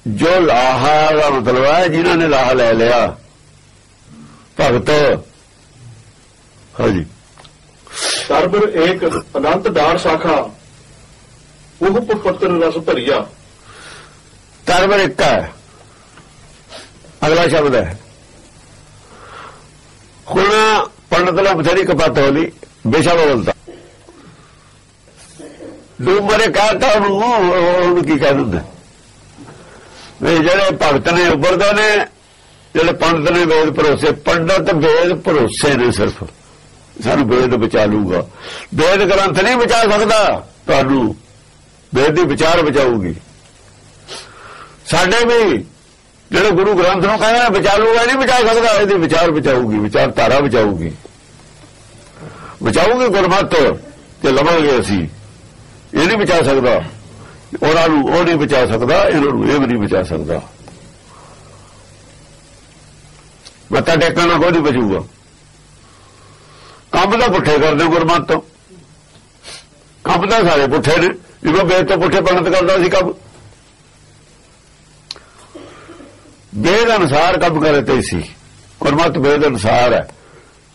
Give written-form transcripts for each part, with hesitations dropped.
जो लाहा का मतलब है जिन्होंने लाहा ले लिया भगत। हाँ जी। तरबर एक अनंत डार शाखा वो पत्र रस भरिया। तरबर एक है, अगला शब्द है। हुण पंडित ने बथेरी कपत हो ली, बेशा बदलता डूमरे कहता उन्होंने की कह देंगे जेडे भगत ने उभरते ने, जेडे पंडित ने वेद भरोसे। पंडित वेद भरोसे ने, सिर्फ सानू वेद बचा लूगा। वेद ग्रंथ नहीं बचा सकता तुहानू, वेद की विचार बचाऊगी। साडे भी जेडे गुरु ग्रंथ नूं कहंदे बचा लूगा, नहीं बचा सकता। इसदी विचार बचाऊगी, विचारधारा बचाऊगी, बचाऊगी गुरमत ते लवांगे असीं। ये नहीं बचा सकता उन्होंने, वो नहीं बचा सकता इन्होंने, ये भी नहीं बचा सकता। मत्था टेकना कोई नहीं बचूगा। काम तो पुठे करते गुरमत तो, काम तो सारे पुठे ने। जो वेद तो पुठे पंडित करता सी काम, वेद अनुसार काम करे ते सी। गुरमत वेद अनुसार है,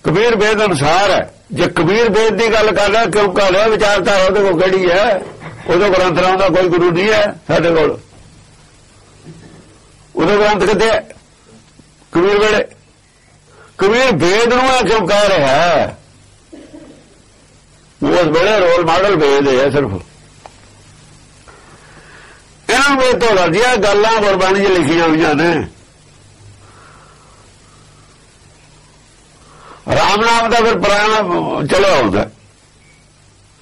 कबीर वेद अनुसार है। जे कबीर वेद की गल कर रहा, क्यों कर रहा? विचारधारा उहदे कोल किहड़ी है? उहदे ग्रंथ नाम का कोई गुरु नहीं है साडे कोल। उहदे ग्रंथ किथे है? कबीर वेले। कबीर वेद नूं क्यों कह रहा है? उस वेले रोल मॉडल वेद है सिर्फ। इन्हां वेद तो रजिया गल्लां गुरबाणी च लिखियां होईयां ने। राम नाम का फिर पुराना चलिया होता,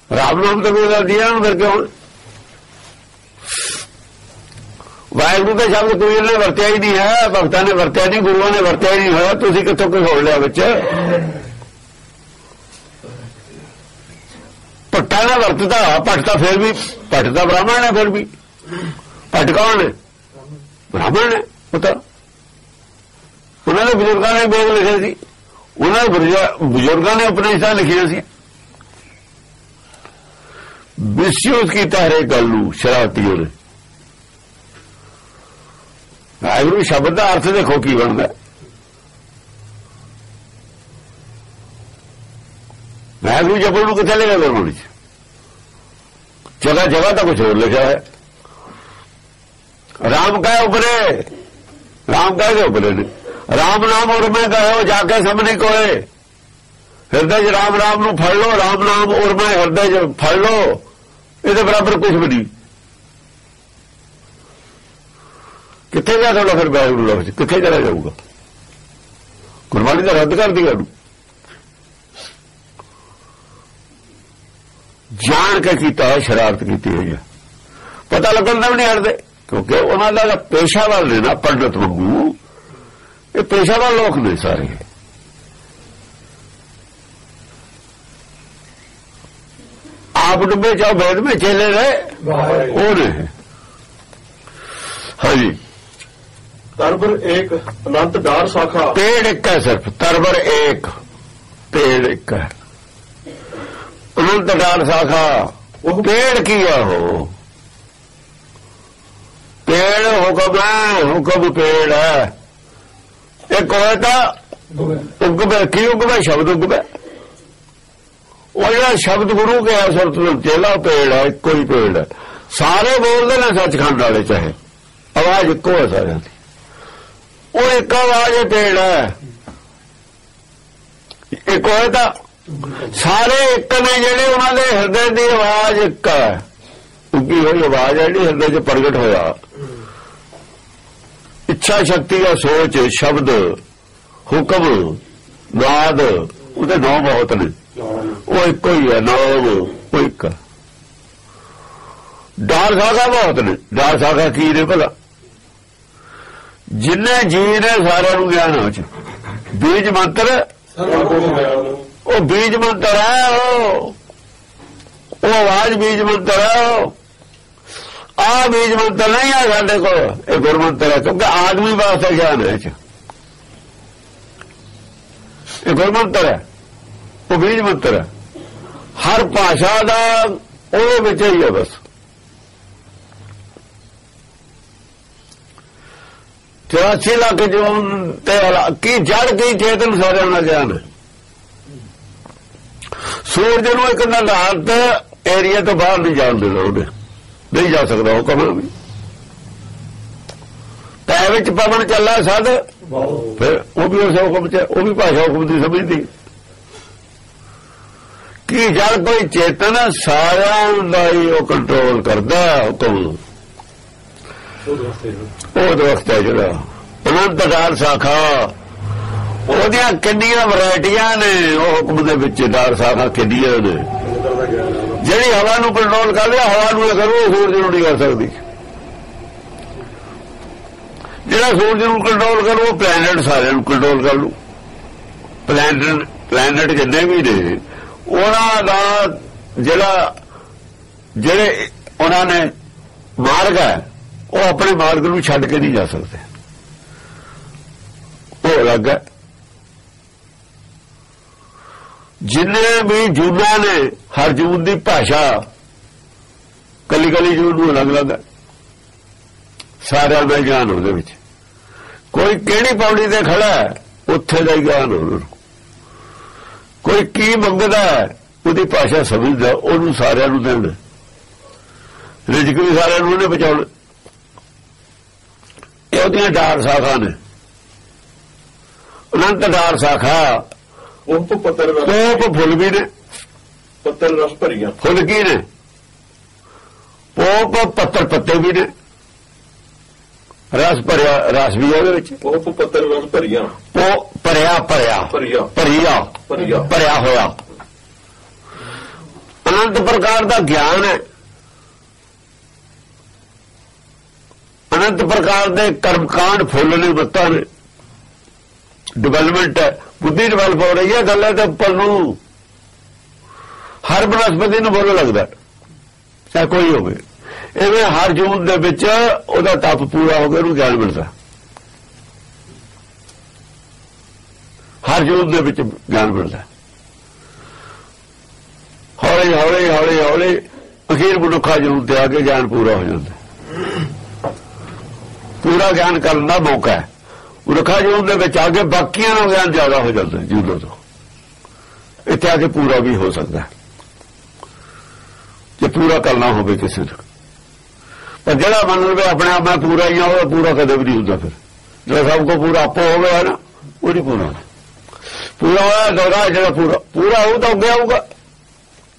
राम नाम तो कोई दिया फिर क्यों? वाहिगुरू का शब्द कबीर ने वरत्या ही नहीं है, भगतां ने वरत्या नहीं, गुरुओं ने वरत्या ही नहीं होया। तुसीं कित्थों कोई होड़ लिया बच्चे? भट्टा ने वरतता, भट्ट तो फिर भी, भट्ट तो ब्राह्मण है। फिर भी भट्ट कौन है? ब्राह्मण है। पता उन्होंने बुजुर्गों ने वेद लिखे सी, उन्होंने बुजुर्गों ने उपनिषदां लिखियां सी। मिसयूज कीता हरेक गल नूं शरारतियों ने। वाहिगुरू शब्द का अर्थ देखो की बनता। वाहिगुरू जपण नूं कित्थे लिखिआ गुरबाणी च? जगह जगह तो कुछ होर लिखा है। राम कहे उभरे, राम कह के उभरे ने। राम नाम उर्मे कहो जाके समझी कोए। हृदय च राम राम नूं फड़ लो, राम नाम उर्मे हृदय च फड़ लो। इहदे बराबर कुछ भी नहीं। कित्थे जा थोड़ा फिर वाहिगुरू लफ्ज कित्थे चला जाऊगा? गुरबाणी तो रद्द कर दी गल। जान के कीता है, शरारत की हुई है। पता लगन का भी नहीं हटते, क्योंकि उन्होंने पेशावर ने ना पंडित वांगू, ये पेशावर लोग ने सारे। आप डुबे चाहो वेद में, चेले रहे वो ने। हाँ जी। तरबर एक अनंत डार शाखा। पेड़ एक है सिर्फ, तरबर एक, पेड़ एक है। अनंत डार शाखा पेड़ की है। हो पेड़ हुक्म है, हुक्म पेड़ है। एक होता उगम की उगम है, शब्द उगम है। वो जो शब्द गुरु के है सुरत चेला पेड़ है, कोई पेड़ है। सारे बोलते हैं सचखंड वाले, चाहे आवाज इको है सारे की। वो एक आवाज है, पेड़ है। एक होता सारे एक ने जेडे उन्होंने हृदय की आवाज एक है। उगी हुई आवाज है जी हृदय च प्रगट होया। इच्छा शक्ति का सोच, शब्द, हुक्म, नाद, उहदे नौ बहुत ने। वो एक ही है नाम, वो एक। डार शाखा बहुत ने। डार शाखा की ने भला? जिन्ने जी ने सारे ज्ञान हो। बीज मंत्र, वो बीज मंत्र है। वो आवाज बीज मंत्र है। आ बीज मंत्र नहीं है साडे को, ये गुर मंत्र है। क्योंकि आदमी वास्ते ज्ञान है, ये गुर मंत्र है, वो बीज मंत्र है। हर भाषा का वो विच ही है। बस 84 ਲੱਖ ਜੂਨ ਤੇ ਕੀ ਜੜ ਕੀ ਚੇਤਨ ਸਾਰਿਆਂ ਦਾ ਗਿਆਨ ਹੈ। ਸੂਰਜ ਨੂੰ ਇੱਕ ਨਿਰਧਾਰਤ ਏਰੀਆ ਤੋਂ ਬਾਹਰ ਨਹੀਂ ਜਾਣ ਦੇਣਾ, ਉਹਨੇ ਨਹੀਂ ਜਾ ਸਕਦਾ ਉਹ ਕਮਾ ਵੀ। ਪੈ ਵਿੱਚ ਪਵਨ ਚੱਲਾ ਸਦ, ਫਿਰ ਉਹ ਵੀ ਉਸ ਹੁਕਮ ਚ, ਉਹ ਵੀ ਭਾਸ਼ਾ ਹੁਕਮ ਦੀ ਸਮਝਦੀ। ਕੀ ਜੜ ਕੋਈ ਚੇਤਨ ਸਾਰਿਆਂ ਦਾ ਹੀ ਉਹ ਕੰਟਰੋਲ ਕਰਦਾ ਹੁਕਮ। ਉਹ ਦਰਖਤ ਹੈ ਜਿਹੜਾ ਅਨੰਤ ਦਾਰ ਸਾਖਾ, ਉਹਦੀਆਂ ਕਿੰਨੀਆਂ ਵੈਰਾਈਟੀਆਂ ਨੇ ਉਹ ਹੁਕਮ ਦੇ ਵਿੱਚ। ਦਾਰ ਸਾਖਾ ਕਿੰਨੀਆਂ ਨੇ। ਜਿਹੜੀ ਹਵਾ ਨੂੰ ਕੰਟਰੋਲ ਕਰ ਲਿਆ, ਹਵਾ ਨੂੰ ਕਰੂ, ਸੂਰਜ ਨੂੰ ਨਹੀਂ ਕਰ ਸਕਦੀ। ਜਿਹੜਾ ਸੂਰਜ ਨੂੰ ਕੰਟਰੋਲ ਕਰੂ, ਉਹ ਪਲੈਨਟ ਸਾਰਿਆਂ ਨੂੰ ਕੰਟਰੋਲ ਕਰ ਲੂ। ਪਲੈਨਟ ਜਿੰਨੇ ਵੀ ਨੇ ਉਹਨਾਂ ਦਾ ਜਿਹੜੇ ਉਹਨਾਂ ਨੇ ਮਾਰਗ ਹੈ, ਉਹ ਆਪਣੇ ਮਾਰਗ ਨੂੰ ਛੱਡ ਕੇ ਨਹੀਂ ਜਾ ਸਕਦੇ, ਉਹ ਅਲੱਗ ਹੈ। ਜਿੰਨੇ ਵੀ ਜੂਨਾਂ ਨੇ, ਹਰ ਜੂਨ ਦੀ ਭਾਸ਼ਾ ਕੱਲੀ ਕੱਲੀ ਜੂਨ ਨੂੰ ਅਲੱਗ ਅਲੱਗ ਹੈ। ਸਾਰਿਆਂ ਦਾ ਗਿਆਨ ਉਹਦੇ ਵਿੱਚ। ਕੋਈ ਕਿਹੜੀ ਪੌੜੀ ਤੇ ਖੜਾ ਹੈ, ਉੱਥੇ ਦਾ ਹੀ ਗਿਆਨ ਉਹਨਾਂ ਨੂੰ। ਕੋਈ ਕੀ ਮੰਗਦਾ ਹੈ, ਉਹਦੀ ਭਾਸ਼ਾ ਸਮਝਦਾ, ਉਹਨੂੰ ਸਾਰਿਆਂ ਨੂੰ ਦੇਣਾ। ਰਿਜ਼ਕ ਵੀ ਸਾਰਿਆਂ ਨੂੰ ਉਹਨੇ ਬਚਾਉਣਾ। ਇਹ ਉਹਦੀਆਂ ਦਾਰ ਸਾਖਾ ਨੇ। ਅਨੰਤ ਦਾਰ ਸਾਖਾ। ਉਹ ਪੱਤਰ ਪੋਪ ਫੁੱਲ ਵੀ ਨੇ, ਪੱਤਰ ਰਸ ਭਰੀਆਂ। ਫੁੱਲ ਕੀ ਨੇ? ਪੋਪ ਪੱਤਰ ਪੱਤੇ ਵੀ ਨੇ, ਰਸ ਭਰਿਆ ਰਸ ਵੀ ਉਹਦੇ ਵਿੱਚ। ਪੋਪ ਪੱਤਰ ਰਸ ਭਰੀਆਂ। ਭਰਿਆ ਹੋਇਆ ਅਨੰਤ ਪ੍ਰਕਾਰ ਦਾ ਗਿਆਨ ਹੈ। ਅਨੰਤ ਪ੍ਰਕਾਰ ਦੇ ਕਰਮਕਾਂਡ ਫੁੱਲ ਨੇ, ਬੱਤਾਂ ਨੇ। ਡਿਵੈਲਪਮੈਂਟ ਹੈ, ਬੁੱਧੀ ਡਿਵੈਲਪ ਹੋ ਰਹੀ ਹੈ। ਗੱਲਾਂ ਦੇ ਉੱਪਰ ਨੂੰ ਹਰ ਬਨਸਪਤੀ ਨੂੰ ਫੁੱਲ ਲੱਗਦਾ, ਚਾਹੇ ਕੋਈ ਹੋਵੇ। ਇਵੇਂ ਹਰ ਜੂਨ ਦੇ ਵਿੱਚ ਉਹਦਾ ਤਪ ਪੂਰਾ ਹੋ ਗਿਆ, ਉਹਨੂੰ ਗਿਆਨ ਮਿਲਦਾ। ਹਰ ਜੂਨ ਦੇ ਵਿੱਚ ਗਿਆਨ ਮਿਲਦਾ। ਹੌਲੀ ਹੌਲੀ ਹੌਲੀ ਹੌਲੀ ਅਖੀਰ ਮਨੁੱਖਾ ਜੂਨ ਤੇ ਆ ਕੇ ਗਿਆਨ ਪੂਰਾ ਹੋ ਜਾਂਦਾ। ਪੂਰਾ ਗਿਆਨ ਕਰਨ ਦਾ ਮੌਕਾ ਹੈ ਮਨੁੱਖਾ ਜੂਨ ਦੇ ਵਿੱਚ ਆ ਕੇ। ਬਾਕੀਆਂ ਨੂੰ ਗਿਆਨ ਜ਼ਿਆਦਾ ਹੋ ਜਾਂਦਾ ਜੂਨਾਂ ਤੋਂ। ਇੱਥੇ ਆ ਕੇ ਪੂਰਾ ਵੀ ਹੋ ਸਕਦਾ ਜੇ ਪੂਰਾ ਕਰਨਾ ਹੋਵੇ ਕਿਸੇ ਨੂੰ। ਪਰ ਜਿਹੜਾ ਮੰਨ ਲਵੇ ਆਪਣੇ ਆਪ ਮੈਂ ਪੂਰਾ ਹੀ ਆ, ਉਹ ਪੂਰਾ ਕਦੇ ਵੀ ਨਹੀਂ ਹੁੰਦਾ। ਫਿਰ ਜਿਹੜਾ ਸਭ ਕੋ ਪੂਰਾ ਆਪੋ ਹੋ ਗਿਆ ਨਾ, ਉਹ ਨਹੀਂ ਪੂਰਾ। ਪੂਰਾ ਹੋਇਆ ਦੌਰਾ ਜਿਹੜਾ ਪੂਰਾ ਹੋਊ ਤਾਂ ਉੱਗਿਆ ਹੋਊਗਾ।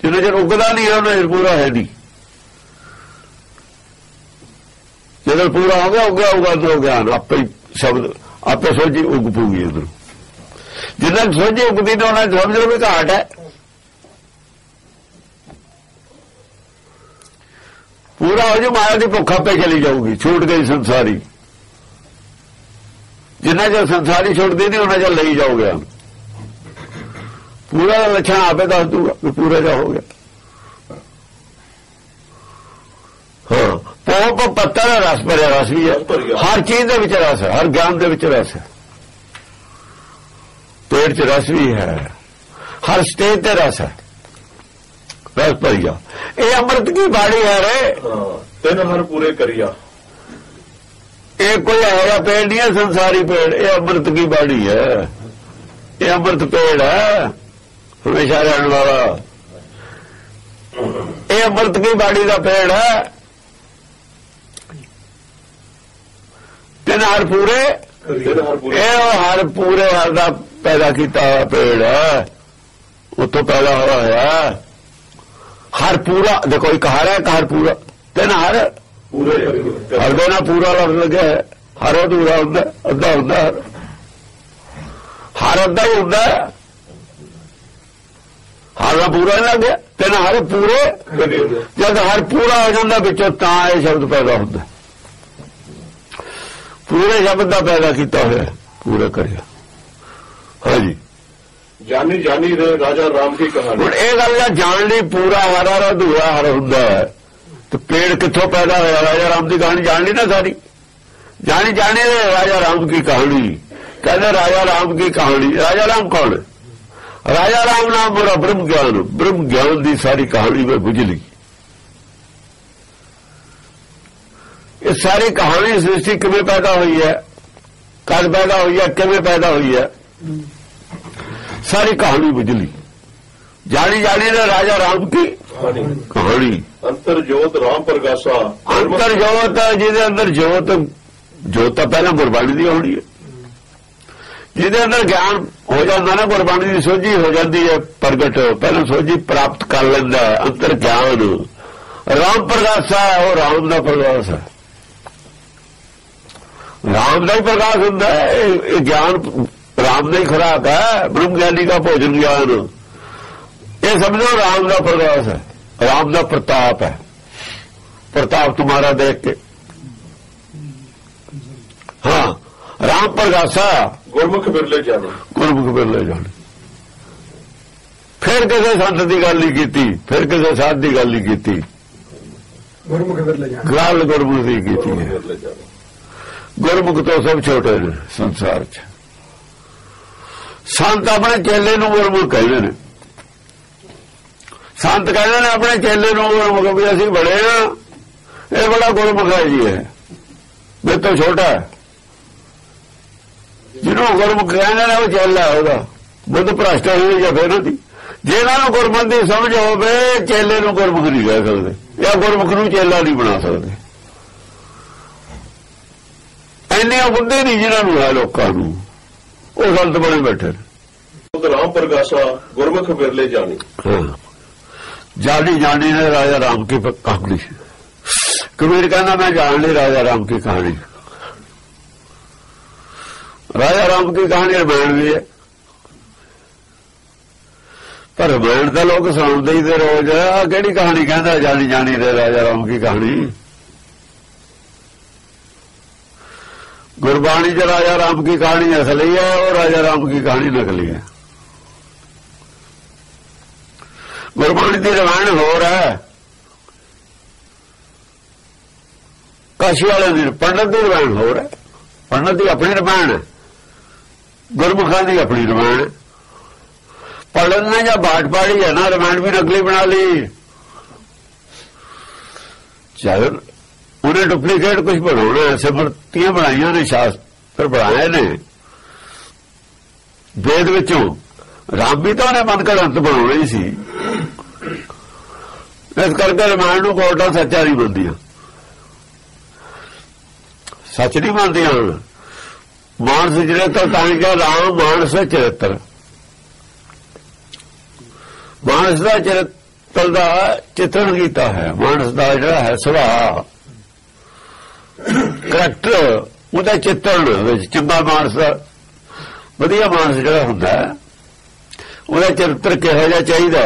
ਜਿੰਨੇ ਚਿਰ ਉੱਗਦਾ ਨਹੀਂ ਹੈ, ਉਹਨੇ ਪੂਰਾ ਹੈ ਨਹੀਂ। ਜਦੋਂ ਪੂਰਾ ਹੋ ਗਿਆ, ਉੱਗਿਆ ਹੋਊਗਾ ਅੰਦਰੋਂ ਗਿਆਨ। ਆਪੇ ਹੀ ਸ਼ਬਦ ਆਪੇ ਸੋਝੀ ਉੱਗ ਪੂਗੀ ਅੰਦਰੋਂ। ਜਿੰਨਾ ਸੋਝੀ ਉੱਗਦੀ ਨੇ ਉਹਨਾਂ ਸਮਝ ਲਓ ਵੀ ਘਾਟ ਹੈ। ਪੂਰਾ ਹੋ ਜਾ, ਮਾਇਆ ਦੀ ਭੁੱਖ ਆਪੇ ਚਲੀ ਜਾਊਗੀ, ਛੂਟ ਗਈ ਸੰਸਾਰੀ। ਜਿੰਨਾ ਚਿਰ ਸੰਸਾਰੀ ਛੁੱਟਦੀ ਨਹੀਂ, ਉਹਨਾਂ ਚਿਰ ਲਈ ਜਾਓਗੇ। ਪੂਰਾ ਦਾ ਲੱਛਣ ਆਪੇ ਦੱਸ ਦੂਗਾ ਕਿ ਪੂਰਾ ਜਾ ਹੋ ਗਿਆ। ਹਾਂ, ਪੋਪ ਪੱਤਰ ਰਸ ਭਰਿਆ। ਰਸ ਵੀ ਹੈ, ਹਰ ਚੀਜ਼ ਦੇ ਵਿੱਚ ਰਸ ਹੈ, ਹਰ ਗਿਆਨ ਦੇ ਵਿੱਚ ਰਸ ਹੈ। ਪੇਟ 'ਚ ਰਸ ਵੀ ਹੈ, ਹਰ ਸਟੇਜ ਤੇ ਰਸ ਹੈ। ਰਸ ਭਰਿਆ। ਇਹ ਅੰਮ੍ਰਿਤ ਕੀ ਬਾੜੀ ਹੈ ਰੇ। ਤਿੰਨ ਹਰ ਪੂਰੇ ਕਰਿਆ। ਇਹ ਕੋਈ ਐਸਾ ਪੇੜ ਨਹੀਂ ਹੈ ਸੰਸਾਰੀ ਪੇੜ। ਇਹ ਅੰਮ੍ਰਿਤ ਕੀ ਬਾੜੀ ਹੈ। ਇਹ ਅੰਮ੍ਰਿਤ ਪੇੜ ਹੈ, ਹਮੇਸ਼ਾ ਰਹਿਣ ਵਾਲਾ। ਇਹ ਅੰਮ੍ਰਿਤ ਕੀ ਬਾੜੀ ਦਾ ਪੇੜ ਹੈ। ਤਿੰਨ ਹਰ ਪੂਰੇ। ਇਹ ਹਰ ਪੂਰੇ ਹਰ ਦਾ ਪੈਦਾ ਕੀਤਾ ਹੋਇਆ ਪੇੜ ਹੈ, ਉੱਥੋਂ ਪੈਦਾ ਹੋਇਆ। ਹਰ ਪੂਰਾ ਦੇਖੋ, ਇੱਕ ਹਰ ਹੈ, ਇੱਕ ਹਰ ਪੂਰਾ। ਤਿੰਨ ਹਰ ਪੂਰੇ। ਹਰ ਦੇ ਨਾਲ ਪੂਰਾ ਲਫ਼ਜ਼ ਲੱਗਿਆ ਹੈ। ਹਰ ਅਧੂਰਾ ਹੁੰਦਾ, ਅੱਧਾ ਹੁੰਦਾ। ਹਰ ਅੱਧਾ ਹੀ ਹੁੰਦਾ, ਹਰ ਦਾ ਪੂਰਾ ਨਹੀਂ ਲੱਗਿਆ। ਤਿੰਨ ਹਰ ਪੂਰੇ। ਜਦ ਹਰ ਪੂਰਾ ਹੋ ਜਾਂਦਾ ਵਿੱਚੋਂ, ਤਾਂ ਇਹ ਸ਼ਬਦ ਪੈਦਾ ਹੁੰਦਾ। ਪੂਰੇ ਸ਼ਬਦ ਦਾ ਪੈਦਾ ਕੀਤਾ ਹੋਇਆ, ਪੂਰਾ ਕਰਿਆ। ਹਾਂਜੀ, ਜਾਨੀ ਜਾਨੀ ਰੇ ਰਾਜਾ ਰਾਮ ਦੀ ਕਹਾਣੀ। ਹੁਣ ਇਹ ਗੱਲ ਹੈ, ਜਾਣ ਲਈ ਪੂਰਾ ਹਰ ਅਧੂਰਾ ਹਰ ਹੁੰਦਾ ਹੈ। ਤੇ ਪੇੜ ਕਿੱਥੋਂ ਪੈਦਾ ਹੋਇਆ? ਰਾਜਾ ਰਾਮ ਦੀ ਕਹਾਣੀ ਜਾਣ ਲਈ ਨਾ ਸਾਰੀ। ਜਾਣੀ ਰਾਜਾ ਰਾਮ की कहानी। कहते राजा राम की कहानी। राजा राम कौन? राजा राम नाम मेरा ब्रह्म ज्ञान की सारी कहानी में बुझ ली। ये सारी कहानी सृष्टि किमें पैदा हुई है? कद पैदा हुई है, किवें पैदा हुई है, सारी कहानी बुझली। जानी जानी ने राजा राम की कहानी। अंतर जोत राम प्रकाशा, अंतर जोत जिहदे अंदर जोत तो पहला गुरबाणी दी होनी है। जिहदे अंदर ज्ञान हो जाता ना, गुरबाणी की सोझी हो जाती है प्रगट, पहले सोझी प्राप्त कर लेंदा है। अंतर ज्ञान राम प्रकाशा, वो राम का प्रकाश है, राम का ही प्रकाश होता है। ये ज्ञान राम का ही खुराक है, ब्रह्म ज्ञानी का भोजन ज्ञान। ये समझो राम का प्रकाश है, राम का प्रताप है। प्रताप तुम्हारा देख के, हाँ, राम प्रकाशा गुरमुख बिरले जाने, गुरमुख बिरले जाने। फिर किसी संत की गल नहीं की, फिर किसी साध की गल नहीं की, गुरमुख बिरले जाने, गल गुरमुख की है। गुरमुख तो सब छोटे ने संसार च। संत अपने चेले नूं गुरमुख कहते हैं। संत कहते हैं अपने चेले नूं गुरमुख, भी असीं बड़े हां, ये बड़ा गुरमुख है जी, है मेरे तो छोटा है। जिन्होंने गुरमुख कहते हैं वो चेला है ਉਹਦਾ, बुद्ध भ्रष्ट होई ਜਾਂ फिर ਉਹਦੀ। जिन्हां नूं गुरमत दी समझ होवे, चेले नूं गुरमुख नहीं कह सकते, या गुरमुख नूं चेला नहीं बना सकते। ਇੰਨੀਆਂ ਬੁੱਧੀ ਨਹੀਂ ਜਿਨ੍ਹਾਂ ਨੂੰ ਹੈ ਲੋਕਾਂ ਨੂੰ, ਉਹ ਸੰਤ ਬਣੇ ਬੈਠੇ ਨੇ। राम प्रकाशा गुरमुख बिरले जानी। जानी जानी ने राजा राम की कहानी। कबीर कहना मैं जान ली राजा राम की कहानी। राजा राम की कहानी रामायण भी है, पर रामायण तो लोग सुनाते ही थे रोज। केड़ी कहानी कहता जानी जानी ने राजा राम की कहानी। गुरबाणी च राजा राम की कहानी असली है और राजा राम की कहानी नकली है। गुरबाणी की रामायण होर है, काशी वाले की पंडित की रामायण होर है। पंडित की अपनी रामायण है, गुरमुखां की अपनी रामायण है। पंडित ने जब बाट पाड़ी है ना, रामायण भी नकली बना ली। चल उन्हें डुप्लीकेट कुछ बनाना है, सिमरतियां बनाइया ने, शास्त्र बनाए ने वेद विचों। राम भी तो उन्हें मन घड़ंत बनाना ही सी। इस करके रामायण नूं कोर्टां सच्चा नहीं मनदियां, सच नहीं मनदियां। मानस चरित्र तां क्या राम मानस चरित्र, मानस का चरित्र का चित्रण किया है। मानस का जिहड़ा है सुभाव, करैक्टर, ਉਹਦਾ चित्रण ਵਿੱਚ ਚੰਗਾ ਮਾਨਸ ਦਾ ਵਧੀਆ ਮਾਨਸ ਜਿਹੜਾ ਹੁੰਦਾ ਉਹਦਾ ਚਰਿੱਤਰ ਕਿਹੋ ਜਿਹਾ ਚਾਹੀਦਾ,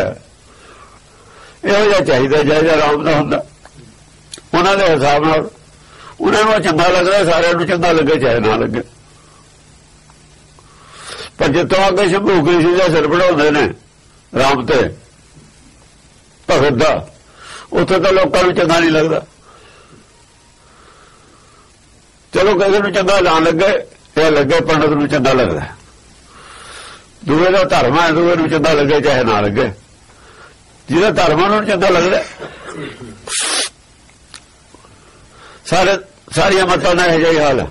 ਇਹੋ ਜਿਹਾ ਚਾਹੀਦਾ ਜਿਹੜਾ ਰਾਮ ਦਾ ਹੁੰਦਾ। ਉਹਨਾਂ ਦੇ ਹਿਸਾਬ ਨਾਲ ਉਹਨਾਂ ਨੂੰ ਚੰਗਾ ਲੱਗਦਾ, ਸਾਰਿਆਂ ਨੂੰ ਚੰਗਾ ਲੱਗੇ ਚਾਹੇ ਨਾ ਲੱਗੇ। ਪਰ ਜਿੱਥੋਂ ਅੱਗੇ ਸ਼ੰਭੂ ਕ੍ਰਿਸ਼ੀ ਦਾ ਸਿਰ ਬਣਾਉਂਦੇ ਨੇ ਰਾਮ ਤੇ ਭਗਤ ਦਾ, ਉੱਥੇ ਤਾਂ ਲੋਕਾਂ ਨੂੰ ਚੰਗਾ ਨਹੀਂ ਲੱਗਦਾ। चलो किसी को चंगा ना लगे, या लगे पंडित को चंगा लगता है। दूए का धर्म है, दूए को चंगा लगे चाहे ना लगे। जिहदा धर्म है उन्होंने चंगा लगता है। सारिया मतां का यह ही हाल है।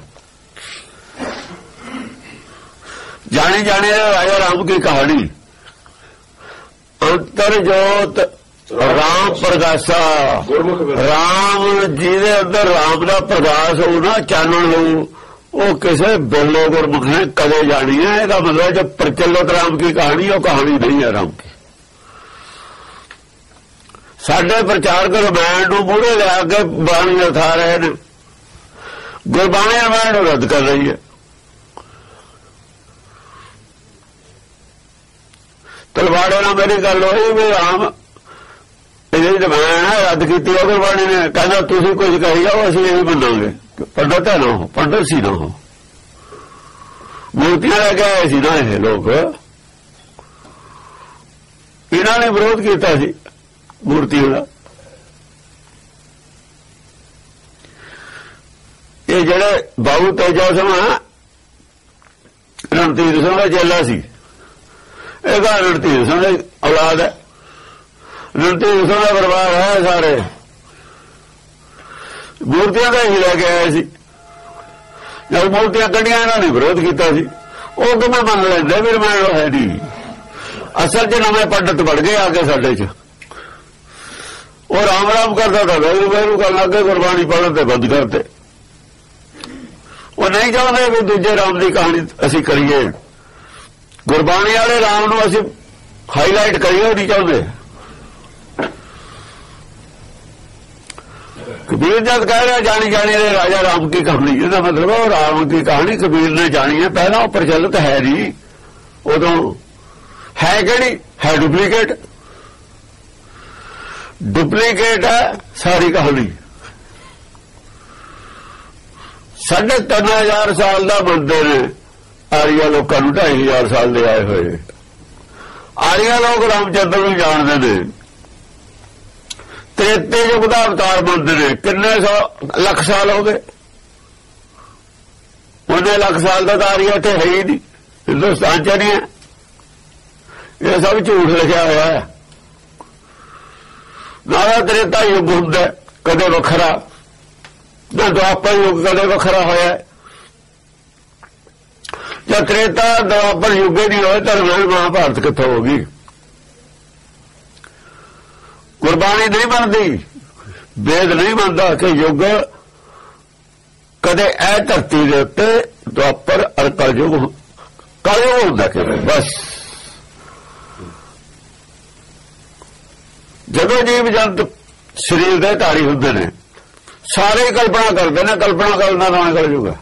जानी जाने राजा राम की कहानी। अंतर जोत राम प्रकाशा, राम जिहदे अंदर राम का प्रकाश हो ना, चानण हो, वो किसी बिरले गुरमुख ने कदे जानी है। इसका मतलब जो प्रचलित राम की कहानी, वो कहानी नहीं है राम की। साडे प्रचारक रामायण नूं मूहरे ला के बाणी उठा रहे हैं, गुरबाणी रामायण रद्द कर रही है। तलवाड़े नाल मेरी गल होई भी राम ਜਿਹੜੀ ਰਾਮਾਇਣ ਹੈ ਰੱਦ ਕੀਤੀ ਗੁਰਬਾਣੀ ਨੇ। ਕਹਿੰਦਾ ਤੁਸੀਂ ਕੁਝ ਕਹੀ ਜਾਓ, ਅਸੀਂ ਇਹ ਮੰਨਾਂਗੇ। ਪੰਡਤ ਹੈ ਨਾ ਹੋ, ਪੰਡਤ ਸੀ ਨਾ ਹੋ, ਮੂਰਤੀਆਂ ਲੈ ਕੇ ਆਏ ਸੀ ਨਾ ਇਹ ਲੋਕ। ਇਹਨਾਂ ਨੇ ਵਿਰੋਧ ਕੀਤਾ ਸੀ ਮੂਰਤੀਆਂ ਦਾ। ਇਹ ਜਿਹੜੇ ਬਾਬੂ ਤੇਜਾ ਸਿੰਘ ਰਣਧੀਰ ਸਿੰਘ ਦਾ ਚੇਲਾ ਸੀ, ਇਹ ਤਾਂ ਰਣਧੀਰ ਸਿੰਘ ਦੀ ਔਲਾਦ ਹੈ। ਰਣਧੀਰ ਸਿੰਘ ਦਾ ਪਰਿਵਾਰ ਹੈ ਸਾਰੇ। ਮੂਰਤੀਆਂ ਦਾ ਹੀ ਲੈ ਕੇ ਆਏ ਸੀ। जब मूर्तियां कढ़ियां इन्होंने विरोध किया सी, वो किवें मन लेंदे भी रामायण है नहीं। असल च नवे पंडित बढ़ गए आके साडे च, वो राम राम करता था, वैरू वैरू करन लगे, गुरबाणी पढ़न ते बंद करते। वो नहीं चाहते भी दूजे राम की कहानी असीं करिए, गुरबाणी वाले राम नूं असीं हाईलाइट करिए, नहीं चाहते। कबीर जब कह रहा जानी जानी रे राजा राम की कहानी, इसका मतलब है राम की कहानी कबीर ने जानी है, पहला वो प्रचलित है नहीं, उदों है कि है डुप्लीकेट, डुप्लीकेट है सारी कहानी। 3,500 साल का मंदिर है, आरिया लोगों को 2,500 साल दे आए हुए। आरिया लोग रामचंद्र को जानते हैं, त्रेते युग का अवतार मनते हैं। किन्ने लख साल हो गए, उन्हें लख साल का आरिया इत्थे है ही नहीं, हिंदुस्तान च नहीं है। यह सब झूठ लिखा हुआ है। ना त्रेता युग हुंदा कदे वखरा, ना द्वापर युग कदे वखरा होया। जब त्रेता द्वापर युग ही नहीं होए तो रामायण महाभारत कित्थों होगी। गुरबाणी नहीं बनती, वेद नहीं बनता कि युग कदे ए धरती के उत्ते द्वापर और कलयुग होंदा कि बस। जदों जीव जंत शरीर के धारी होंदे ने, सारे कल्पना करते हैं, कल्पना करना ना कलयुग है।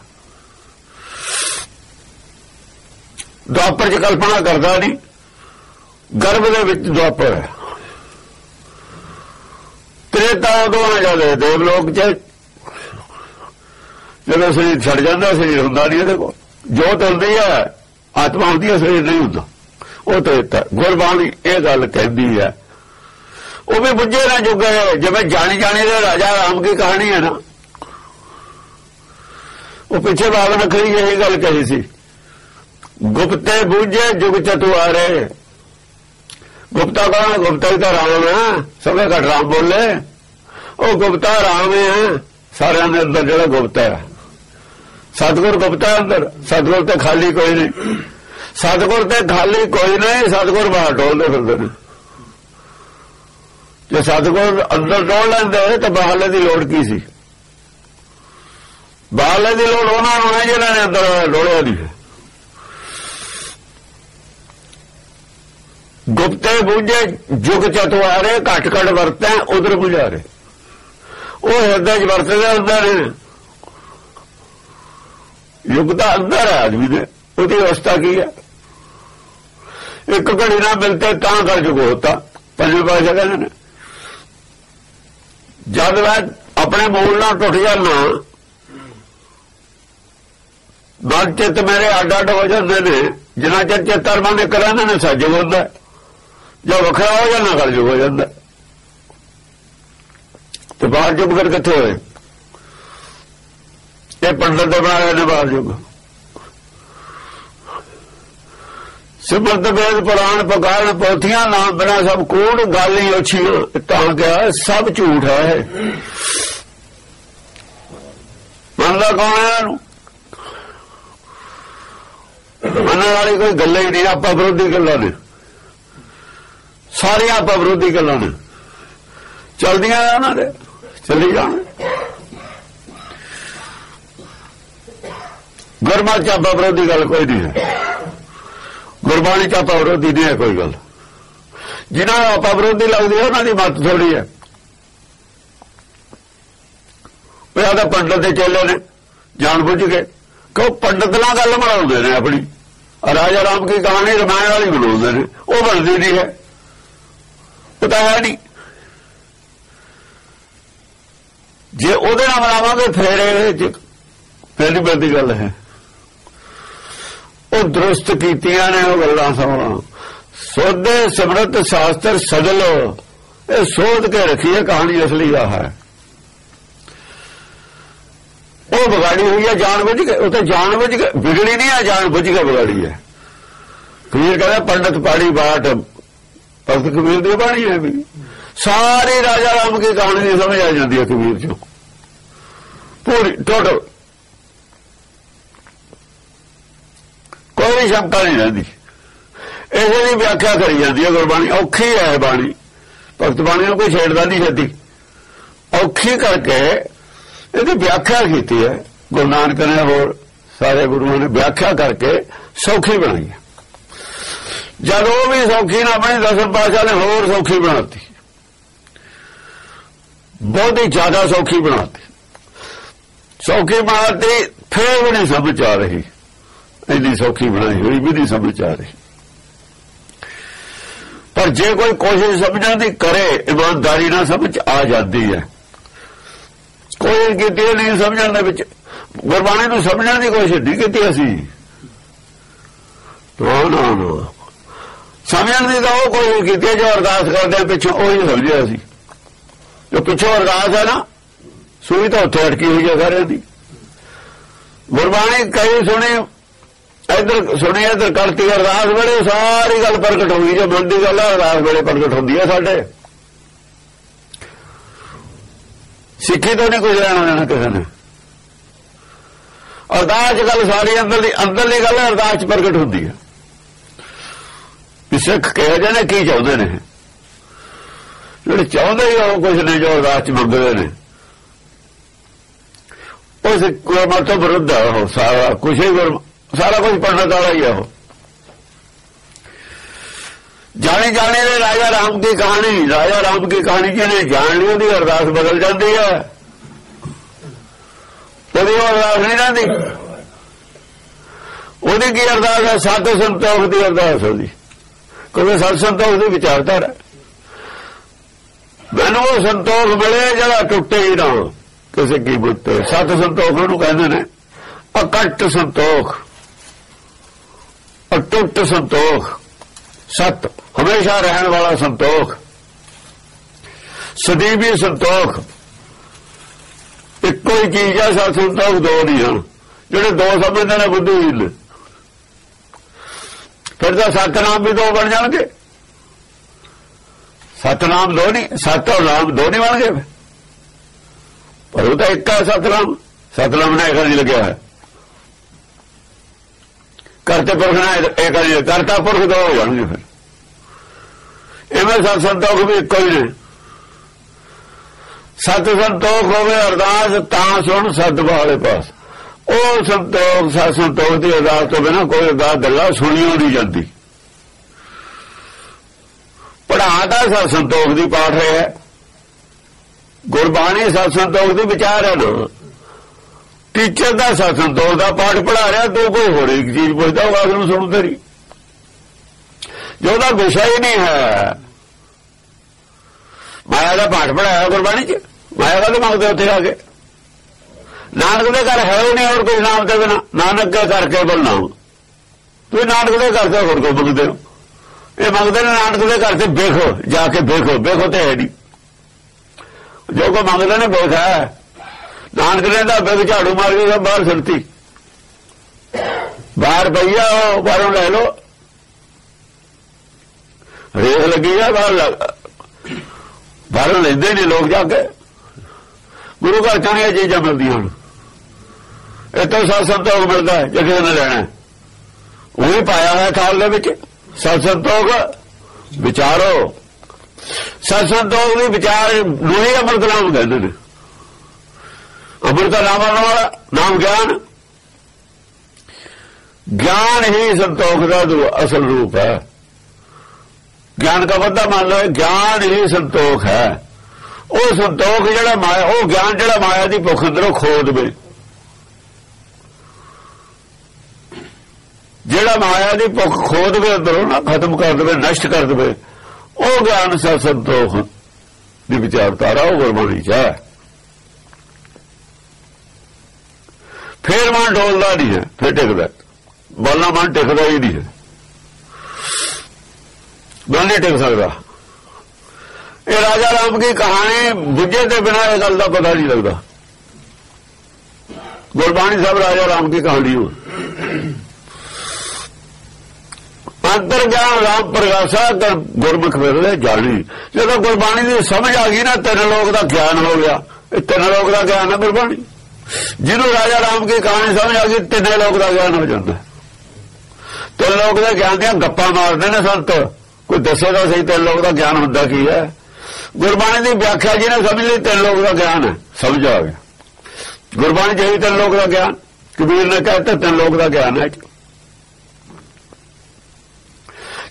द्वापर च कल्पना करता नहीं, गर्भ के विच द्वापर है। त्रेता उदों आ जाते देवलोक च, जब शरीर छड़ जाता, शरीर होंदा नहीं, देखो जोत होंदी है, आत्मा होंदी है, शरीर नहीं होंदा, वो त्रेता। गुरबाणी ये गल कहती है, वो भी बुझे ना जुगे। जिवें जानी जानी दे राजा राम की कहानी है ना, वो पिछे बाग नखरी यही गल कही सी, गुप्ते बूझे जुग चतुआरे। गुप्ता कौन है? गुप्ता ही तो राम है, सभी घट राम बोले। वो गुप्ता राम है, सारे अंदर जो गुप्ता है। सतगुर गुप्ता अंदर, सतगुर तो खाली कोई नहीं, सतगुर तो खाली कोई नहीं, सतगुर बाहर डोलते फिरते हैं। जो सतगुर अंदर डोल लेंदे तो बाहरले की लोड़ की सी? बाहरले की लोड़ उन्होंने जिन्होंने अंदर डोलिया नहीं है। गुप्ते बूझे जुग चतुआरे, घट घट वरते उधर बुझारे। वो हृदय च वरतते अंदर है, युग का अंदर है आदमी ने, उसकी अवस्था की है। एक घड़ी ना मिलते तां कर जुग होता, पंजवें पातशाह कहते हैं जब मैं अपने मूल ना टुट जाना, मन चित मेरे अड अड हो जाते ने, जिन्ना चर चेता मन एक रहंदे ने सतयुग होंदा, जो वखरा हो जाना कलयुग हो जाता। तो बाहर युग फिर कित्थे होए? ये पंडित ने बनाया ने बाहर युग। सिमरत वेद पुराण पकारण पोथियां, नाम बिना सब कूड़, गल ही ओछियां। तां क्या सब झूठ है। मनदा कौन है? मनने वाली कोई गल ही नहीं, आपा विरोधी गल्लां ने, सारियां आपा विरोधी गल्लां ने, चलदियां उन्हां दे चली जाण। गुरमत च आपा विरोधी गल कोई नहीं है, गुरबाणी च आपा विरोधी नहीं है कोई गल। जिन्होंने आपा विरोधी लगती है उन्होंने मत थोड़ी है। तो पंडित के चेले ने जान बुझ के क्यों पंडित ना गल बनाते हैं अपनी, राजा राम की कहानी रामायण वाली बनाते हैं, वो बनती नहीं है, पता है नहीं। जे ओदे नाल बनावांगे फिर नहीं बनती गल है। वो दुरुस्त कीतियां ने वो गल्लां सुणो, सोधे सिमरत शास्त्र सजलो, ये सोध के रखिए कहानी असली आ है। वो बिगाड़ी हुई है जान बुझ के, वो तो जान बुझ के बिगड़ी नहीं है, जान बुझ के बिगाड़ी है। कबीर कहता पंडित पाड़ी बाट, भगत कबीर की बाणी है भी, सारी राजा राम की कहानी नहीं समझ आ जाती है कबीर चो पूरी टोटल। ਕੋਈ ਸ਼ੰਕਾ ਨਹੀਂ ਰਹਿੰਦੀ। ਇਸੇ ਦੀ ਵਿਆਖਿਆ ਕਰੀ ਜਾਂਦੀ ਹੈ ਗੁਰਬਾਣੀ। ਔਖੀ ਹੈ ਬਾਣੀ, ਭਗਤ ਬਾਣੀ ਨੂੰ ਕੋਈ ਛੇੜਦਾ ਨਹੀਂ ਛੇਤੀ। ਔਖੀ ਕਰਕੇ ਇਹਦੀ ਵਿਆਖਿਆ ਕੀਤੀ ਹੈ ਗੁਰੂ ਨਾਨਕ ਨੇ, ਹੋਰ ਸਾਰੇ ਗੁਰੂਆਂ ਨੇ ਵਿਆਖਿਆ ਕਰਕੇ ਸੌਖੀ ਬਣਾਈ ਹੈ। ਜਦ ਉਹ ਵੀ ਸੌਖੀ ਨਾ ਬਣੀ, ਦਸਮ ਪਾਤਸ਼ਾਹ ਨੇ ਹੋਰ ਸੌਖੀ ਬਣਾਤੀ, ਬਹੁਤ ਹੀ ਜ਼ਿਆਦਾ ਸੌਖੀ ਬਣਾਤੀ। ਸੌਖੀ ਬਣਾਤੀ ਫੇਰ ਵੀ ਨਹੀਂ ਸਮਝ ਆ ਰਹੀ, ਇੰਨੀ ਸੌਖੀ ਬਣਾਈ ਹੋਈ ਵੀ ਨਹੀਂ ਸਮਝ ਆ ਰਹੀ। ਪਰ ਜੇ ਕੋਈ ਕੋਸ਼ਿਸ਼ ਸਮਝਣ ਦੀ ਕਰੇ, ਇਮਾਨਦਾਰੀ ਨਾਲ ਸਮਝ ਆ ਜਾਂਦੀ ਹੈ। ਕੋਈ ਕੀਤੀ ਨਹੀਂ ਸਮਝਣ ਦੇ ਵਿੱਚ, ਗੁਰਬਾਣੀ ਨੂੰ ਸਮਝਣ ਦੀ ਕੋਸ਼ਿਸ਼ ਨਹੀਂ ਕੀਤੀ ਅਸੀਂ। ਨਾ ਸਮਝਣ ਦੀ ਤਾਂ ਉਹ ਕੋਸ਼ਿਸ਼ ਕੀਤੀ ਜੋ ਅਰਦਾਸ ਕਰਦੇ ਆ ਪਿੱਛੋਂ, ਉਹੀ ਸਮਝਿਆ ਸੀ। ਜੋ ਪਿੱਛੋਂ ਅਰਦਾਸ ਹੈ ਨਾ, ਸੂਈ ਤਾਂ ਉੱਥੇ ਅਟਕੀ ਹੋਈ ਹੈ ਸਾਰਿਆਂ ਦੀ। ਗੁਰਬਾਣੀ ਕਈ ਸੁਣੀ, ਇੱਧਰ ਸੁਣੀ ਇੱਧਰ ਕਰਤੀ, ਅਰਦਾਸ ਵੇਲੇ ਸਾਰੀ ਗੱਲ ਪ੍ਰਗਟ ਹੋ ਗਈ। ਜੋ ਮਨ ਦੀ ਗੱਲ ਹੈ ਅਰਦਾਸ ਵੇਲੇ ਪ੍ਰਗਟ ਹੁੰਦੀ ਹੈ। ਸਾਡੇ ਸਿੱਖੀ ਤੋਂ ਨਹੀਂ ਕੁਝ ਲੈਣਾ ਦੇਣਾ ਕਿਸੇ ਨੇ। ਅਰਦਾਸ ਗੱਲ ਸਾਰੀ ਅੰਦਰਲੀ ਗੱਲ ਅਰਦਾਸ ਚ ਪ੍ਰਗਟ ਹੁੰਦੀ ਹੈ। ਸਿੱਖ ਕਹੇ ਜਾਂਦੇ ਕੀ ਚਾਹੁੰਦੇ ਨੇ, ਜਿਹੜੇ ਚਾਹੁੰਦੇ ਹੀ ਉਹ ਕੁਝ ਨੇ, ਜੋ ਅਰਦਾਸ ਚ ਮੰਗਦੇ ਨੇ ਉਸ ਗੁਰਮਤਿ ਤੋਂ ਵਿਰੁੱਧ ਹੈ ਉਹ ਸਾਰਾ ਕੁਝ ਹੀ। ਸਾਰਾ ਕੁਝ ਪੰਡਤ ਵਾਲਾ ਹੀ ਹੈ ਉਹ। ਜਾਣੇ ਜਾਣੇ ਦੇ ਰਾਜਾ ਰਾਮ ਦੀ ਕਹਾਣੀ, ਰਾਜਾ ਰਾਮ ਦੀ ਕਹਾਣੀ ਜਿਹਨੇ ਜਾਣ ਲਈ ਉਹਦੀ ਅਰਦਾਸ ਬਦਲ ਜਾਂਦੀ ਹੈ, ਉਹਦੀ ਉਹ ਅਰਦਾਸ ਨਹੀਂ ਰਹਿੰਦੀ। ਉਹਦੀ ਕੀ ਅਰਦਾਸ ਹੈ? ਸਤ ਸੰਤੋਖ ਦੀ ਅਰਦਾਸ ਉਹਦੀ, ਕਿਉਂਕਿ ਸਤ ਸੰਤੋਖ ਦੀ ਵਿਚਾਰਧਾਰਾ। ਮੈਨੂੰ ਉਹ ਸੰਤੋਖ ਮਿਲੇ ਜਿਹੜਾ ਟੁੱਟੇ ਹੀ ਨਾ ਕਿਸੇ ਕੀਮਤ ਤੇ। ਸਤ ਸੰਤੋਖ ਉਹਨੂੰ ਕਹਿੰਦੇ ਨੇ, ਅਕਟ ਸੰਤੋਖ, ਅਟੁੱਟ ਸੰਤੋਖ, ਸਤ ਹਮੇਸ਼ਾ ਰਹਿਣ ਵਾਲਾ ਸੰਤੋਖ, ਸਦੀਵੀ ਸੰਤੋਖ। ਇੱਕੋ ਹੀ ਚੀਜ਼ ਹੈ, ਸਤ ਸੰਤੋਖ ਦੋ ਨਹੀਂ ਹਨ। ਜਿਹੜੇ ਦੋ ਸਮਝਦੇ ਨੇ ਬੁੱਧੀਹੀਨ, ਫਿਰ ਤਾਂ ਸਤਨਾਮ ਵੀ ਦੋ ਬਣ ਜਾਣਗੇ। ਸਤਨਾਮ ਦੋ ਨਹੀਂ, ਸਤ ਔਰ ਨਾਮ ਦੋ ਨਹੀਂ ਬਣ ਗਏ, ਪਰ ਉਹ ਤਾਂ ਇੱਕ ਹੈ ਸਤਨਾਮ। ਸਤਨਾਮ ਨੇ ਇੱਕ ਨਹੀਂ ਲੱਗਿਆ ਹੈ, ਕਰਤੇ ਪੁਰਖ ਨਾਲ ਇੱਕ ਨਹੀਂ, ਕਰਤਾ ਪੁਰਖ ਦੋ ਹੋ ਜਾਣਗੇ। ਫਿਰ ਇਵੇਂ ਸਤ ਸੰਤੋਖ ਵੀ ਇੱਕੋ ਹੀ ਨੇ। ਸਤ ਸੰਤੋਖ ਹੋਵੇ ਅਰਦਾਸ ਤਾਂ ਸੁਣ ਸਤ ਵਾਲੇ ਪਾਸ। ਉਹ ਸੰਤੋਖ, ਸਤ ਸੰਤੋਖ ਦੀ ਅਰਦਾਸ ਤੋਂ ਬਿਨਾਂ ਕੋਈ ਅਰਦਾਸ ਗੱਲਾਂ ਸੁਣੀਓ ਨਹੀਂ ਜਾਂਦੀ। ਪੜ੍ਹਾਤਾ ਸਤ ਸੰਤੋਖ ਦੀ ਪਾਠ ਹੈ, ਗੁਰਬਾਣੀ ਸਤ ਸੰਤੋਖ ਦੀ ਵਿਚਾਰ ਹੈ ਨਾ। ਟੀਚਰ ਦਾ ਸਤ ਸੰਤੋਖ ਦਾ ਪਾਠ ਪੜ੍ਹਾ ਰਿਹਾ, ਤੂੰ ਕੋਈ ਹੋਰ ਇੱਕ ਚੀਜ਼ ਪੁੱਛਦਾ ਉਹ ਆਖ ਨੂੰ ਸੁਣੂ ਤੇਰੀ, ਜੋ ਉਹਦਾ ਵਿਸ਼ਾ ਹੀ ਨਹੀਂ ਹੈ। ਮਾਇਆ ਦਾ ਪਾਠ ਪੜ੍ਹਾਇਆ ਗੁਰਬਾਣੀ ਚ, ਮਾਇਆ ਦਾ ਮੰਗਦੇ ਉੱਥੇ ਆ ਕੇ। ਨਾਨਕ ਦੇ ਘਰ ਹੈ ਹੀ ਨਹੀਂ ਹੋਰ ਕੋਈ ਨਾਮ ਤੇ ਬਿਨਾਂ। ਨਾਨਕ ਦੇ ਘਰ ਕੇਵਲ ਨਾਮ। ਤੁਸੀਂ ਨਾਨਕ ਦੇ ਘਰ ਤੇ ਹੋਰ ਕੋਈ ਮੰਗਦੇ ਹੋ? ਇਹ ਮੰਗਦੇ ਨੇ ਨਾਨਕ ਦੇ ਘਰ ਤੇ ਵੇਖੋ, ਜਾ ਕੇ ਵੇਖੋ। ਵੇਖੋ ਤੇ ਹੈ ਨਹੀਂ, ਜੋ ਕੋ ਮੰਗਦੇ ਨੇ ਵੇਖ ਹੈ। ਨਾਨਕ ਨੇ ਤਾਂ ਬਿਗ ਝਾੜੂ ਮਾਰ ਕੇ ਬਾਹਰ ਸੁੱਟੀ, ਬਾਹਰ ਪਈਆ ਉਹ ਬਾਹਰੋਂ ਲੈ ਲੋ, ਰੇਖ ਲੱਗੀ ਆ ਬਾਹਰੋਂ ਲੈਂਦੇ ਨੇ ਲੋਕ ਜਾ ਕੇ। ਗੁਰੂ ਘਰ ਚ ਇਹ ਚੀਜ਼ਾਂ ਮਿਲਦੀਆਂ ਹਨ। ਇੱਥੋਂ ਸਤ ਸੰਤੋਖ ਮਿਲਦਾ ਜੇ ਕਿਸੇ ਨੇ ਲੈਣਾ, ਉਹੀ ਪਾਇਆ ਹੋਇਆ ਥਾਲ ਦੇ ਵਿੱਚ। ਸਤ ਸੰਤੋਖ ਵਿਚਾਰੋ, ਸਤ ਸੰਤੋਖ ਦੀ ਵਿਚਾਰ ਨੂੰ ਹੀ ਅੰਮ੍ਰਿਤ ਨਾਮ ਕਹਿੰਦੇ ਨੇ। ਅੰਮ੍ਰਿਤ ਨਾਮ ਵਾਲਾ ਨਾਮ ਗਿਆਨ, ਗਿਆਨ ਹੀ ਸੰਤੋਖ ਦਾ ਅਸਲ ਰੂਪ ਹੈ। ਗਿਆਨ ਦਾ ਵੱਡਾ ਮੰਨ ਲਓ, ਗਿਆਨ ਹੀ ਸੰਤੋਖ ਹੈ। ਉਹ ਸੰਤੋਖ ਜਿਹੜਾ ਮਾਇਆ, ਉਹ ਗਿਆਨ ਜਿਹੜਾ ਮਾਇਆ ਦੀ ਭੁੱਖ ਅੰਦਰੋਂ ਖੋ ਦੇਵੇ, ਜਿਹੜਾ ਮਾਇਆ ਦੀ ਭੁੱਖ ਖੋ ਦੇਵੇ ਅੰਦਰੋਂ ਨਾ, ਖਤਮ ਕਰ ਦੇਵੇ, ਨਸ਼ਟ ਕਰ ਦੇਵੇ, ਉਹ ਗਿਆਨ ਸਤ ਸੰਤੋਖ ਦੀ ਵਿਚਾਰਧਾਰਾ ਉਹ ਗੁਰਬਾਣੀ ਚ ਹੈ। ਫੇਰ ਮਨ ਡੋਲਦਾ ਨਹੀਂ ਹੈ, ਫੇਰ ਟਿਕਦਾ। ਬੋਲਣਾ ਮਨ ਟਿਕਦਾ ਹੀ ਨਹੀਂ ਹੈ, ਮਨ ਨਹੀਂ ਟਿਕ ਸਕਦਾ। ਇਹ ਰਾਜਾ ਰਾਮ ਦੀ ਕਹਾਣੀ ਬੁੱਝੇ ਦੇ ਬਿਨਾਂ ਇਹ ਗੱਲ ਦਾ ਪਤਾ ਨਹੀਂ ਲੱਗਦਾ। ਗੁਰਬਾਣੀ ਸਾਹਿਬ ਰਾਜਾ ਰਾਮ ਦੀ ਕਹਾਣੀ ਹੋ। ਅੰਤਰ ਗਿਆਨ ਰਾਮ ਪ੍ਰਗਾਸਾ ਗੁਰਮੁਖ ਵੇਲੇ ਜਾਣੀ। ਜਦੋਂ ਗੁਰਬਾਣੀ ਦੀ ਸਮਝ ਆ ਗਈ ਨਾ, ਤਿੰਨ ਲੋਕ ਦਾ ਗਿਆਨ ਹੋ ਗਿਆ। ਇਹ ਤਿੰਨ ਲੋਕ ਦਾ ਗਿਆਨ ਹੈ ਗੁਰਬਾਣੀ। ਜਿਹਨੂੰ ਰਾਜਾ ਰਾਮ ਦੀ ਕਹਾਣੀ ਸਮਝ ਆ ਗਈ, ਤਿੰਨੇ ਲੋਕ ਦਾ ਗਿਆਨ ਹੋ ਜਾਂਦਾ। ਤਿੰਨ ਲੋਕ ਦਾ ਗਿਆਨ ਦੀਆਂ ਗੱਪਾਂ ਮਾਰਦੇ ਨੇ ਸੰਤ। ਕੋਈ ਦੱਸੇਗਾ ਸਹੀ ਤਿੰਨ ਲੋਕ ਦਾ ਗਿਆਨ ਹੁੰਦਾ ਕੀ ਹੈ? ਗੁਰਬਾਣੀ ਦੀ ਵਿਆਖਿਆ ਜਿਹਨੇ ਸਮਝ ਲਈ ਤਿੰਨ ਲੋਕ ਦਾ ਗਿਆਨ ਹੈ, ਸਮਝ ਆ ਗਿਆ। ਗੁਰਬਾਣੀ ਜਿਹੀ ਤਿੰਨ ਲੋਕ ਦਾ ਗਿਆਨ, ਕਬੀਰ ਨੇ ਕਹਿਤਾ ਤਿੰਨ ਲੋਕ ਦਾ ਗਿਆਨ ਹੈ।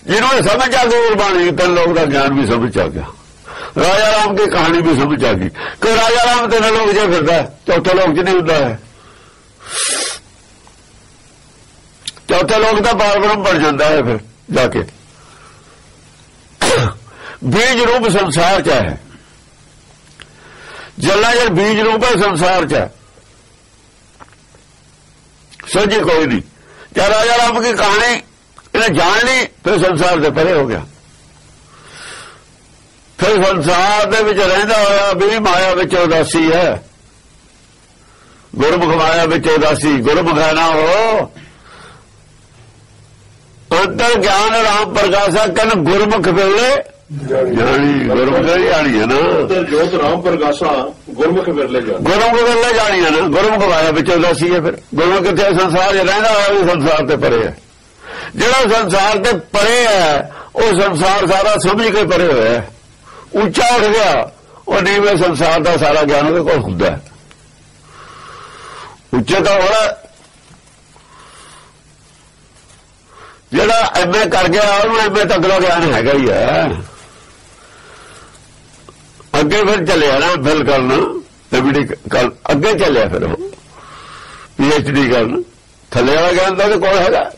ਜਿਹਨੂੰ ਸਮਝ ਆ ਗਈ ਗੁਰਬਾਣੀ ਤਿੰਨ ਲੋਕ ਦਾ ਗਿਆਨ ਵੀ ਸਮਝ ਆ ਗਿਆ। ਰਾਜਾ ਰਾਮ ਦੀ ਕਹਾਣੀ ਵੀ ਸਮਝ ਆ ਗਈ ਕਿ ਰਾਜਾ ਰਾਮ ਤਿੰਨ ਲੋਕ ਜੇ ਫਿਰਦਾ, ਚੌਥੇ ਲੋਕ 'ਚ ਨਹੀਂ ਹੁੰਦਾ ਹੈ। ਚੌਥੇ ਲੋਕ ਦਾ ਪਾਰ ਬ੍ਰਹਮ ਬਣ ਜਾਂਦਾ ਹੈ। ਫਿਰ ਜਾ ਕੇ ਬੀਜ ਰੂਪ ਸੰਸਾਰ 'ਚ ਹੈ, ਜੱਲਾ ਜਲ ਬੀਜ ਰੂਪ ਹੈ ਸੰਸਾਰ 'ਚ ਹੈ। समझी कोई नहीं। क्या राजा राम की कहानी इन्हें जान ली, फिर संसार से परे हो गया। फिर संसार दे विच रहिंदा होया भी माया विच उदासी है। गुरमुख माया विच उदासी, गुरमुख है ना हो अंतर ज्ञान राम प्रकाशा कन गुरमुख वेले जानी। गुरमुख जानी है ना, जोत राम प्रकाशा गुरमुख वेले जानी। गुरमुख वेले जानी है ना। गुरमुख माया विच उदासी है। फिर गुरमुख किथे संसार रहिंदा होया भी संसार ते परे है। जिहड़ा संसार ते परे है वो संसार सारा समझ के परे होया है, ਉੱਚਾ उठ गया। और नीवे संसार का सारा ज्ञान ਉਹਦੇ ਕੋਲ ਹੁੰਦਾ ਹੈ। ਉੱਚੇ ਤਾਂ ਹੋਣਾ ਜਿਹੜਾ ਐਮਏ ਕਰ ਗਿਆ ਉਹਨੂੰ ਐਮਏ ਤੱਕ ਦਾ ਗਿਆਨ ਹੈਗਾ ਹੀ ਹੈ। ਅੱਗੇ ਫਿਰ ਚੱਲਿਆ ਨਾ ਫਿਲ ਕਰਨ, ਐਮਡੀ ਕਰ ਅੱਗੇ ਚੱਲਿਆ ਫਿਰ ਉਹ ਪੀਐਚਡੀ ਕਰਨ। ਥੱਲੇ ਵਾਲਾ ਗਿਆਨ ਤਾਂ ਉਹਦੇ ਕੋਲ ਹੈਗਾ।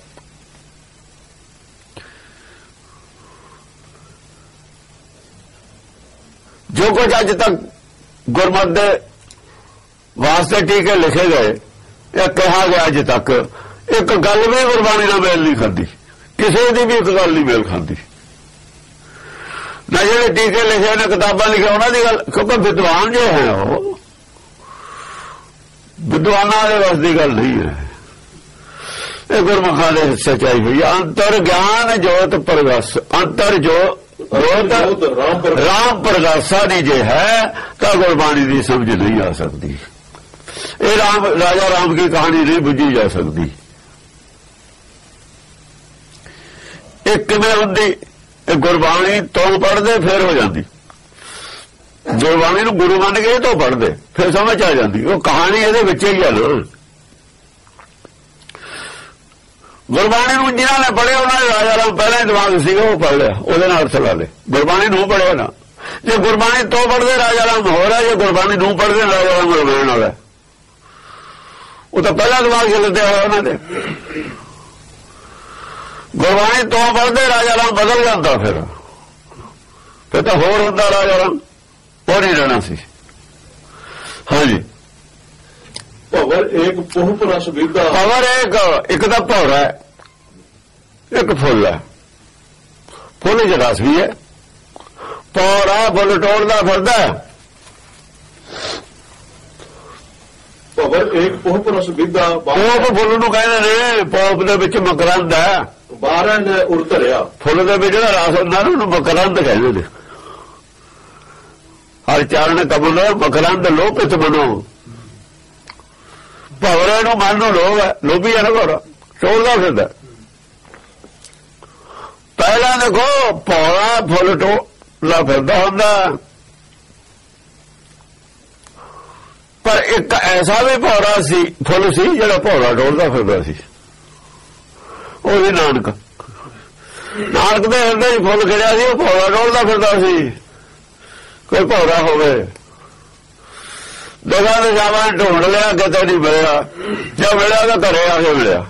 जो कुछ अज तक गुरमत दे वास्ते टीके लिखे गए या कहा गया अज तक, एक गल भी गुरबाणी नाल मेल नहीं खाती, किसी की भी एक गल नहीं मेल खाती ना। जिहड़े टीके लिखे ने किताबां लिखे उन्हां दी गल, क्योंकि विद्वान जो है वो विद्वानां दे बस दी गल नहीं है। ये गुरमुखां दे सच्चाई हुई। अंतर ज्ञान जोत प्रगस, अंतर जो राम प्रगासा नहीं जे है तो गुरबाणी की समझ नहीं आ सकती। ये राजा राम की कहानी नहीं बुझी जा सकती। एक किवें हुंदी, गुरबाणी तो पढ़दे फिर हो जाती। गुरबाणी नूं गुरु मान के तो पढ़दे फिर समझ आ जाती। वो कहानी इहदे विच ही है ना। गुरबाणी नूं जिन्हां ने पढ़िया उन्होंने राजा राम पहले दिमाग सी वो पढ़ लिया, ਉਹਦੇ ਨਾਲ अर्थ ला ले। गुरबाणी नूं पढ़िया ना, जे गुरबाणी तो पढ़ते राजा राम हो रहा, जे गुरबाणी नूं पढ़ते राजा राम रामायण वाला, वो तो पहला दिमाग चलते हुआ उन्होंने। गुरबाणी तो पढ़ते राजा राम बदल जाता, फिर तो होर होंदा राजा राम, वो नहीं रहना सी। हाँ जी। भवर एक पुहप रस विदा, भवर एक तो भौरा है, एक फुल है। फुल च रस भी है। भौरा फुल टोड़दा फिरदा। भवर एक पुहप रस विदा, पोप फुल नूं कहंदे ने। पोप दे विच मकरंद है, बारह ने उड़ धरिया। फुल दे विच जिहड़ा रस हुंदा ना ਉਹਨੂੰ मकरंद कहंदे ने। हर चारण कमल मकरंद लोपित मनो। भवरे नूं मन नूं लोभ है, लोभी है ना भौरा, टोड़दा फिरदा। पहला देखो भौरा फुल टोड़दा फिरदा हुंदा, पर एक ऐसा भी भौरा सी, फुल सी जिहड़ा भौरा टोड़दा फिरदा सी। ਉਹ ਵੀ ਨਾਨਕ ਦੇ ਹਿਰਦੇ 'ਚ ਫੁੱਲ ਖਿੜਿਆ ਸੀ, ਉਹ ਭੌਰਾ ਟੋੜਦਾ ਫਿਰਦਾ ਸੀ। ਕੋਈ ਭੌਰਾ ਹੋਵੇ ਦਸਾਂ ਦੇ ਜਾਵਾਂ ਢੂੰਡ ਲਿਆ, ਕਿਤੇ ਨਹੀਂ ਮਿਲਿਆ। ਜੋ ਮਿਲਿਆ ਤਾਂ ਘਰੇ ਆ ਕੇ ਮਿਲਿਆ।